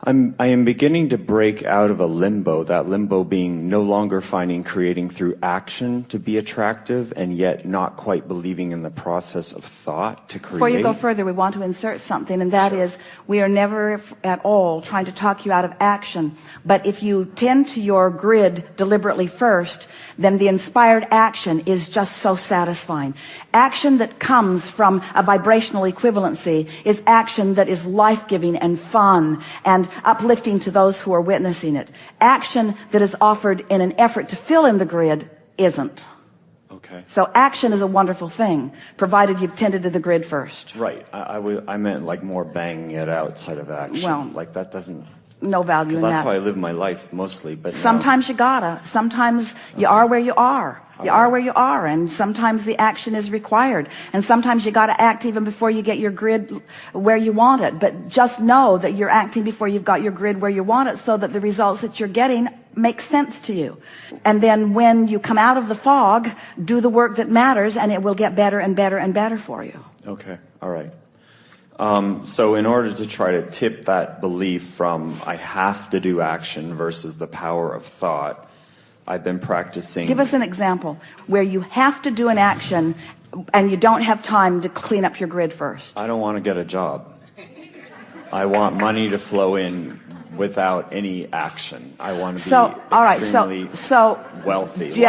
I am beginning to break out of a limbo, that limbo being no longer finding creating through action to be attractive, and yet not quite believing in the process of thought to create. Before you go further, we want to insert something, and that is, we are never at all trying to talk you out of action. But if you tend to your grid deliberately first, then the inspired action is just so satisfying. Action that comes from a vibrational equivalency is action that is life-giving and fun and uplifting to those who are witnessing it. Action that is offered in an effort to fill in the grid isn't. Okay. So action is a wonderful thing, provided you've tended to the grid first. Right. I meant like more banging it outside of action. Well, like that doesn't... No value in that. Because that's how I live my life mostly. But sometimes you gotta. Sometimes you are where you are. You are where you are, and sometimes the action is required. And sometimes you gotta act even before you get your grid where you want it. But just know that you're acting before you've got your grid where you want it, so that the results that you're getting make sense to you. And then when you come out of the fog, do the work that matters, and it will get better and better and better for you. Okay. All right. So in order to try to tip that belief from I have to do action versus the power of thought, I've been practicing. Give us an example where you have to do an action and you don't have time to clean up your grid first. I don't want to get a job. I want money to flow in without any action. I want to be extremely wealthy. Do you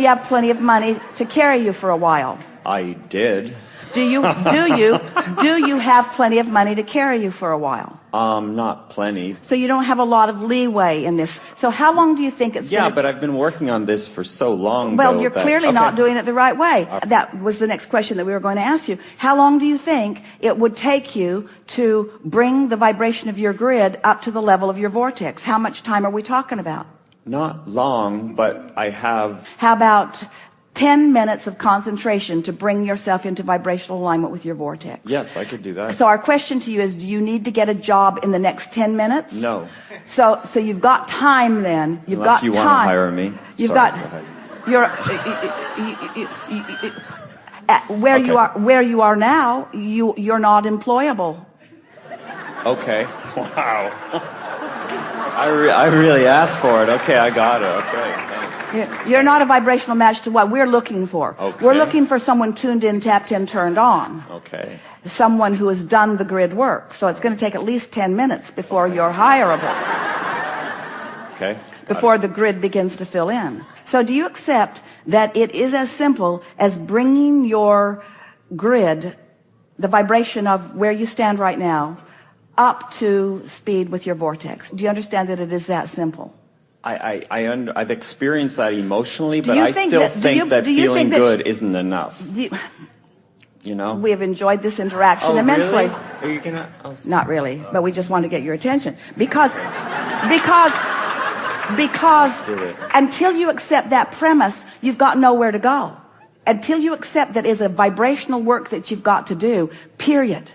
have plenty of money to carry you for a while? I did. Do you have plenty of money to carry you for a while? Not plenty. So you don't have a lot of leeway in this. So how long do you think it's Yeah, but I've been working on this for so long. Well, you're clearly not doing it the right way. That was the next question that we were going to ask you. How long do you think it would take you to bring the vibration of your grid up to the level of your vortex? How much time are we talking about? Not long, but I have... How about 10 minutes of concentration to bring yourself into vibrational alignment with your vortex? Yes, I could do that. So our question to you is, do you need to get a job in the next 10 minutes? No. So you've got time then. Unless you want to hire me. You've Sorry, got, where you are now, you're not employable. Okay. Wow. I really asked for it. Okay, I got it. Okay, thanks. You're not a vibrational match to what we're looking for. Okay. We're looking for someone tuned in, tapped in, turned on. Okay. Someone who has done the grid work. So it's going to take at least 10 minutes before you're hireable. Okay. Before the grid begins to fill in. So do you accept that it is as simple as bringing your grid, the vibration of where you stand right now, up to speed with your vortex? Do you understand that it is that simple? I've experienced that emotionally, but I still think that feeling good isn't enough. You know? We have enjoyed this interaction immensely. Really? Are you gonna? Oh, not really, but we just want to get your attention. Because until you accept that premise, you've got nowhere to go. Until you accept that is a vibrational work that you've got to do, period.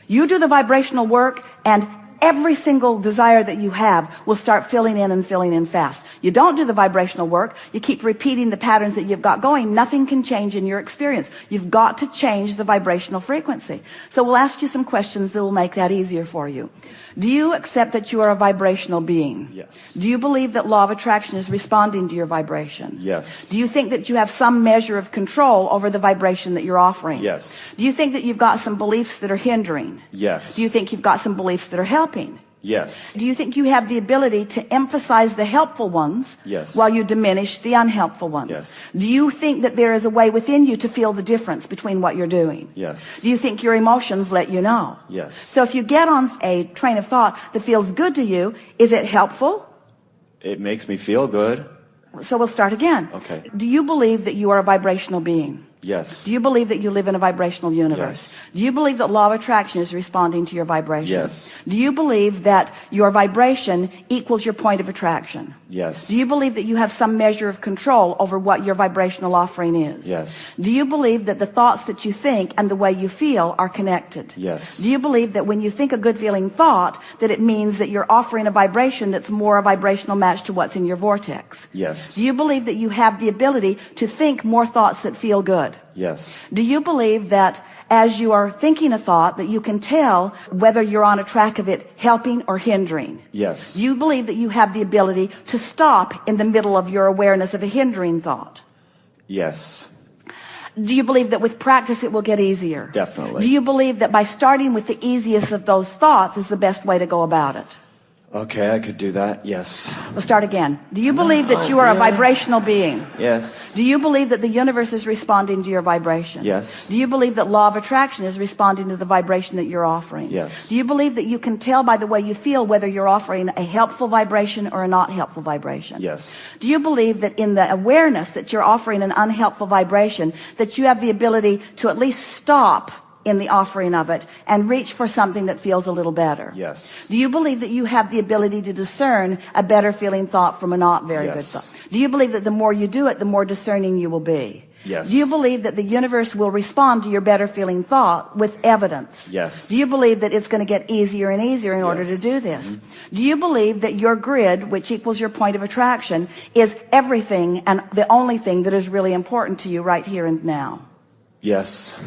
You do the vibrational work, and every single desire that you have will start filling in fast. You don't do the vibrational work, you keep repeating the patterns that you've got going, nothing can change in your experience. You've got to change the vibrational frequency. So we'll ask you some questions that will make that easier for you. Do you accept that you are a vibrational being? Yes. Do you believe that law of attraction is responding to your vibration? Yes. Do you think that you have some measure of control over the vibration that you're offering? Yes. Do you think that you've got some beliefs that are hindering? Yes. Do you think you've got some beliefs that are helping? Yes. Do you think you have the ability to emphasize the helpful ones Yes. while you diminish the unhelpful ones? Yes. Do you think that there is a way within you to feel the difference between what you're doing? Yes. Do you think your emotions let you know? Yes. So if you get on a train of thought that feels good to you, is it helpful? It makes me feel good. So we'll start again. Okay. Do you believe that you are a vibrational being? Yes. Do you believe that you live in a vibrational universe? Yes. Do you believe that law of attraction is responding to your vibration? Yes. Do you believe that your vibration equals your point of attraction? Yes. Do you believe that you have some measure of control over what your vibrational offering is? Yes. Do you believe that the thoughts that you think and the way you feel are connected? Yes. Do you believe that when you think a good feeling thought, that it means that you're offering a vibration that's more a vibrational match to what's in your vortex? Yes. Do you believe that you have the ability to think more thoughts that feel good? Yes. Do you believe that as you are thinking a thought that you can tell whether you're on a track of it helping or hindering? Yes. Do you believe that you have the ability to stop in the middle of your awareness of a hindering thought? Yes. Do you believe that with practice it will get easier? Definitely. Do you believe that by starting with the easiest of those thoughts is the best way to go about it? Okay, I could do that. Yes. Let's start again. Do you believe that you are a vibrational being? Yes. Do you believe that the universe is responding to your vibration? Yes. Do you believe that law of attraction is responding to the vibration that you're offering? Yes. Do you believe that you can tell by the way you feel whether you're offering a helpful vibration or a not helpful vibration? Yes. Do you believe that in the awareness that you're offering an unhelpful vibration, that you have the ability to at least stop in the offering of it and reach for something that feels a little better? Yes. Do you believe that you have the ability to discern a better feeling thought from a not very good thought? Do you believe that the more you do it, the more discerning you will be? Yes. Do you believe that the universe will respond to your better feeling thought with evidence? Yes. Do you believe that it's going to get easier and easier in order to do this? Do you believe that your grid, which equals your point of attraction, is everything and the only thing that is really important to you right here and now? Yes.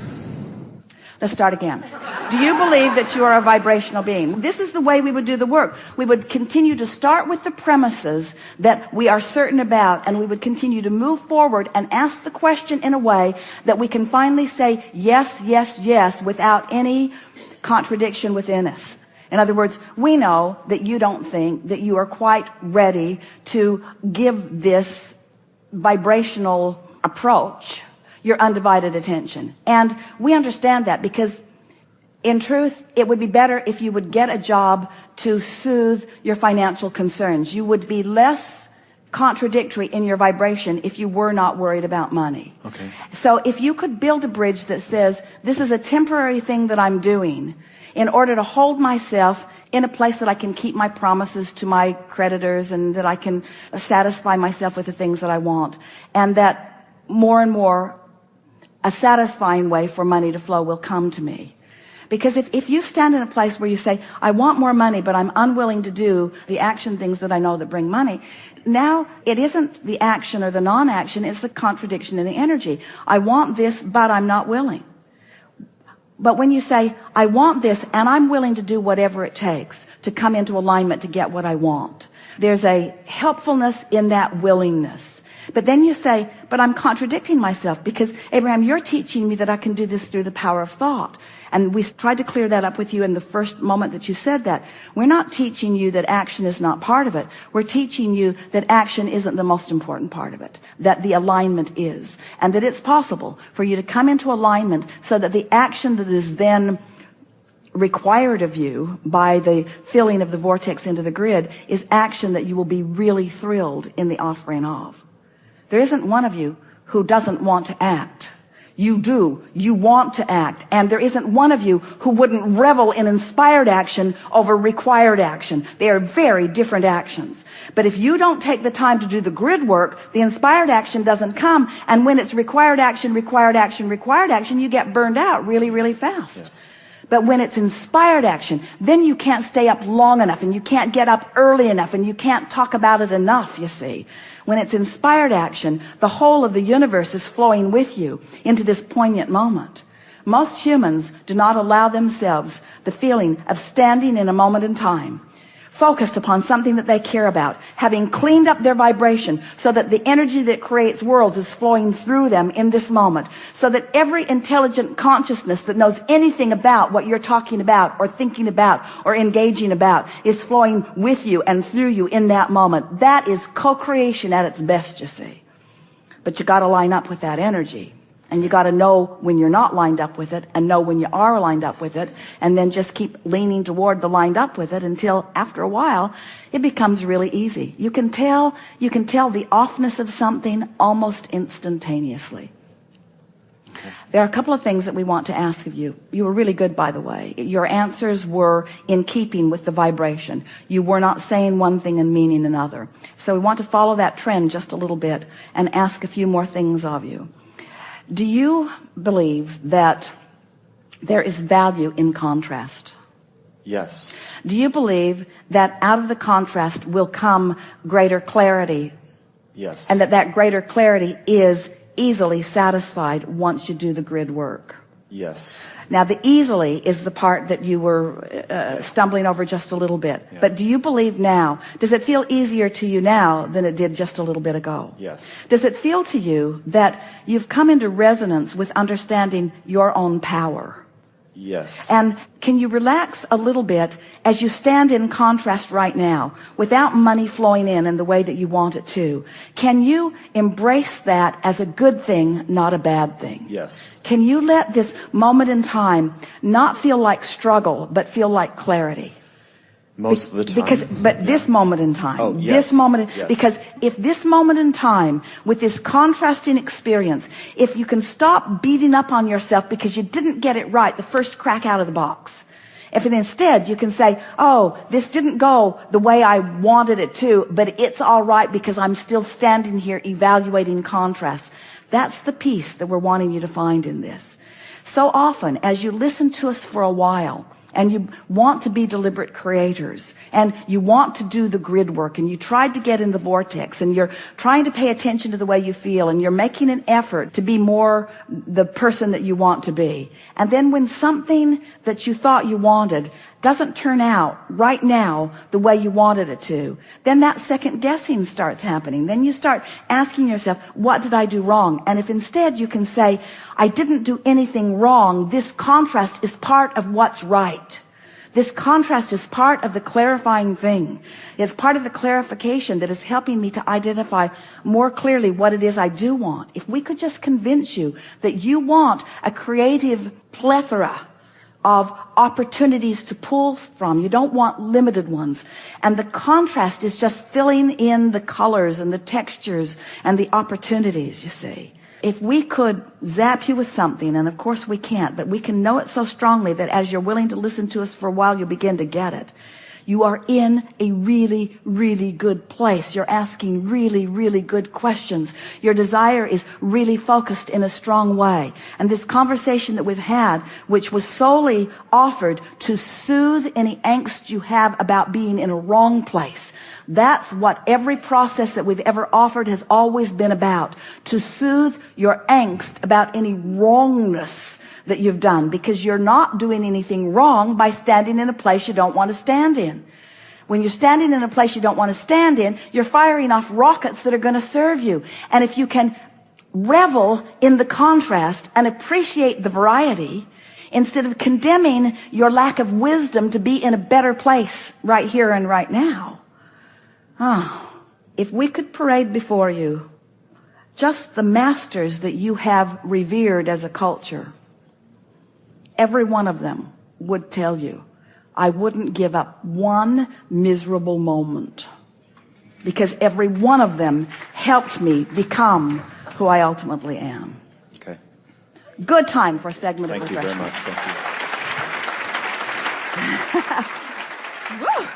Let's start again. Do you believe that you are a vibrational being? This is the way we would do the work. We would continue to start with the premises that we are certain about, and we would continue to move forward and ask the question in a way that we can finally say yes, yes, yes without any contradiction within us. In other words, we know that you don't think that you are quite ready to give this vibrational approach your undivided attention. And we understand that because in truth, it would be better if you would get a job to soothe your financial concerns. You would be less contradictory in your vibration if you were not worried about money. Okay. So if you could build a bridge that says, this is a temporary thing that I'm doing in order to hold myself in a place that I can keep my promises to my creditors and that I can satisfy myself with the things that I want, and that more and more a satisfying way for money to flow will come to me. Because if you stand in a place where you say, I want more money, but I'm unwilling to do the action things that I know that bring money, now it isn't the action or the non-action, it's the contradiction in the energy. I want this, but I'm not willing. But when you say, I want this, and I'm willing to do whatever it takes to come into alignment to get what I want, there's a helpfulness in that willingness. But then you say, but I'm contradicting myself because, Abraham, you're teaching me that I can do this through the power of thought. And we tried to clear that up with you in the first moment that you said that. We're not teaching you that action is not part of it. We're teaching you that action isn't the most important part of it, that the alignment is, and that it's possible for you to come into alignment so that the action that is then required of you by the filling of the vortex into the grid is action that you will be really thrilled in the offering of. There isn't one of you who doesn't want to act. You do. You want to act. And there isn't one of you who wouldn't revel in inspired action over required action. They are very different actions. But if you don't take the time to do the grid work, the inspired action doesn't come. And when it's required action, required action, required action, you get burned out really, really fast. Yes. But when it's inspired action, then you can't stay up long enough, and you can't get up early enough, and you can't talk about it enough, you see. When it's inspired action, the whole of the universe is flowing with you into this poignant moment. Most humans do not allow themselves the feeling of standing in a moment in time, focused upon something that they care about, having cleaned up their vibration so that the energy that creates worlds is flowing through them in this moment, so that every intelligent consciousness that knows anything about what you're talking about or thinking about or engaging about is flowing with you and through you in that moment. That is co-creation at its best, you see. But you got to line up with that energy. And you got to know when you're not lined up with it and know when you are lined up with it, and then just keep leaning toward the lined up with it until after a while it becomes really easy. You can tell the offness of something almost instantaneously. Okay. There are a couple of things that we want to ask of you. You were really good, by the way. Your answers were in keeping with the vibration. You were not saying one thing and meaning another. So we want to follow that trend just a little bit and ask a few more things of you. Do you believe that there is value in contrast? Yes. Do you believe that out of the contrast will come greater clarity? Yes. And that greater clarity is easily satisfied once you do the grid work. Yes. Now, the easily is the part that you were stumbling over just a little bit. Yeah. But do you believe now, does it feel easier to you now than it did just a little bit ago? Yes. Does it feel to you that you've come into resonance with understanding your own power? Yes. And can you relax a little bit as you stand in contrast right now without money flowing in the way that you want it to? Can you embrace that as a good thing, not a bad thing? Yes. Can you let this moment in time not feel like struggle, but feel like clarity? Most of the time. This moment in time. Oh, yes. This moment, yes. Because if this moment in time, with this contrasting experience, if you can stop beating up on yourself because you didn't get it right the first crack out of the box, if instead you can say, oh, this didn't go the way I wanted it to, but it's all right because I'm still standing here evaluating contrast. That's the peace that we're wanting you to find in this. So often, as you listen to us for a while, and you want to be deliberate creators, and you want to do the grid work, and you tried to get in the vortex, and you're trying to pay attention to the way you feel, and you're making an effort to be more the person that you want to be. And then when something that you thought you wanted doesn't turn out right now the way you wanted it to, then that second guessing starts happening. Then you start asking yourself, what did I do wrong? And if instead you can say, I didn't do anything wrong, this contrast is part of what's right. This contrast is part of the clarifying thing. It's part of the clarification that is helping me to identify more clearly what it is I do want. If we could just convince you that you want a creative plethora of opportunities to pull from. You don't want limited ones. And the contrast is just filling in the colors and the textures and the opportunities, you see. If we could zap you with something, and of course we can't, but we can know it so strongly that as you're willing to listen to us for a while, you'll begin to get it. You are in a really, really good place. You're asking really, really good questions. Your desire is really focused in a strong way. And this conversation that we've had, which was solely offered to soothe any angst you have about being in a wrong place, that's what every process that we've ever offered has always been about, to soothe your angst about any wrongness that you've done, because you're not doing anything wrong by standing in a place you don't want to stand in. When you're standing in a place you don't want to stand in, you're firing off rockets that are going to serve you. And if you can revel in the contrast and appreciate the variety, instead of condemning your lack of wisdom to be in a better place right here and right now, if we could parade before you just the masters that you have revered as a culture, every one of them would tell you, I wouldn't give up one miserable moment, because every one of them helped me become who I ultimately am. Okay. Good time for a segment of refreshment. Thank you very much. Thank you. Woo.